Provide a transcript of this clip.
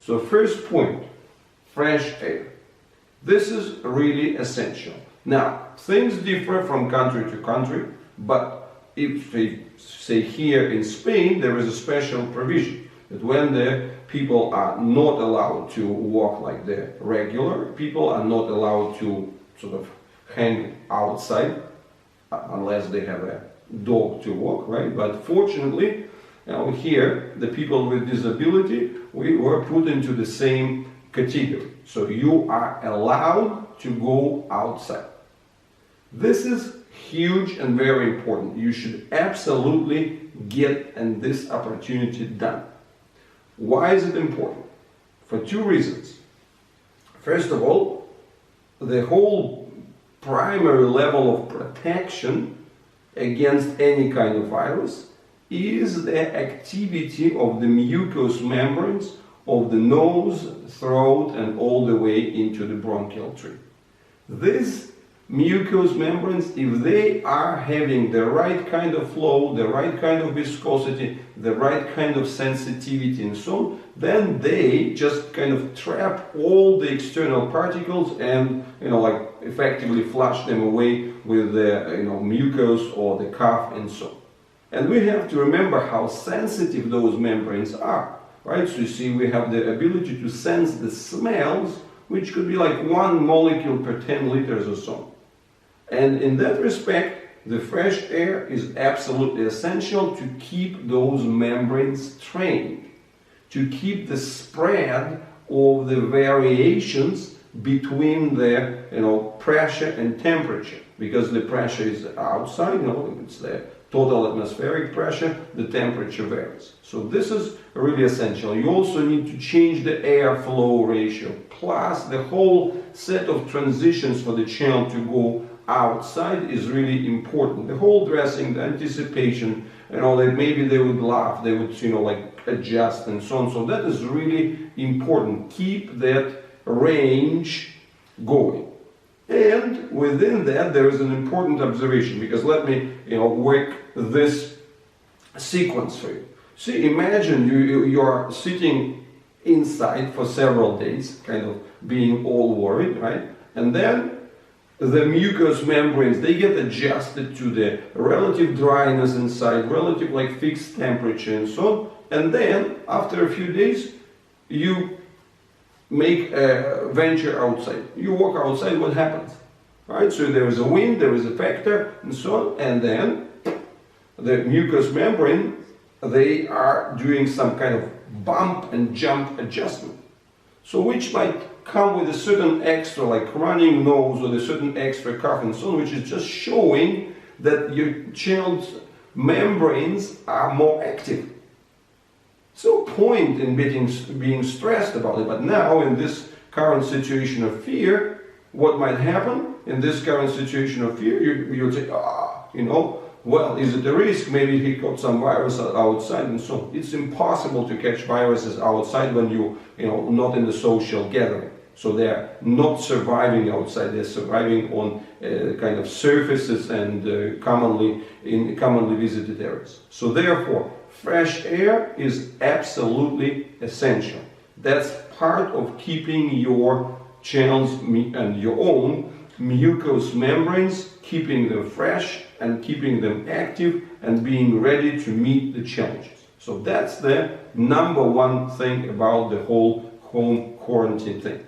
So first point, fresh air. This is really essential. Now, things differ from country to country, but if they say here in Spain, there is a special provision that when the people are not allowed to walk like the regular, people are not allowed to sort of hang outside unless they have a dog to walk, right? But fortunately, here, the people with disability, we were put into the same category. So you are allowed to go outside. This is huge and very important. You should absolutely get this opportunity done. Why is it important? For two reasons. First of all, the whole primary level of protection against any kind of virus is the activity of the mucous membranes of the nose, throat, and all the way into the bronchial tree. These mucous membranes, if they are having the right kind of flow, the right kind of viscosity, the right kind of sensitivity and so on, then they just kind of trap all the external particles and, like effectively flush them away with the, mucus or the cough and so on. And we have to remember how sensitive those membranes are, right? So you see, we have the ability to sense the smells, which could be like 1 molecule per 10 liters or so. And in that respect, the fresh air is absolutely essential to keep those membranes trained, to keep the spread of the variations between the pressure and temperature, because the pressure is outside, it's the total atmospheric pressure, the temperature varies. So this is really essential. You also need to change the airflow ratio, plus the whole set of transitions for the child to go outside is really important. The whole dressing, the anticipation, that maybe they would laugh, they would, like adjust and so on. So that is really important. Keep that range going. And within that, there is an important observation, because let me, work this sequence for you. See, imagine you are sitting inside for several days, kind of being all worried, right? And then the mucous membranes, they get adjusted to the relative dryness inside, relative like fixed temperature and so on. And then, after a few days, you make a venture outside. You walk outside, what happens? Right? So there is a wind, there is a factor, and so on, and then the mucous membrane, they are doing some kind of bump and jump adjustment. So which might come with a certain extra, like running nose or a certain extra cough and so on, which is just showing that your child's membranes are more active. So point in being stressed about it, but now in this current situation of fear, what might happen in this current situation of fear? You'll say, well, is it a risk? Maybe he got some virus outside and so on. It's impossible to catch viruses outside when you're not in the social gathering. So they're not surviving outside, they're surviving on kind of surfaces and commonly visited areas. So therefore, fresh air is absolutely essential. That's part of keeping your child's and your own mucous membranes, keeping them fresh and keeping them active and being ready to meet the challenges. So that's the number one thing about the whole home quarantine thing.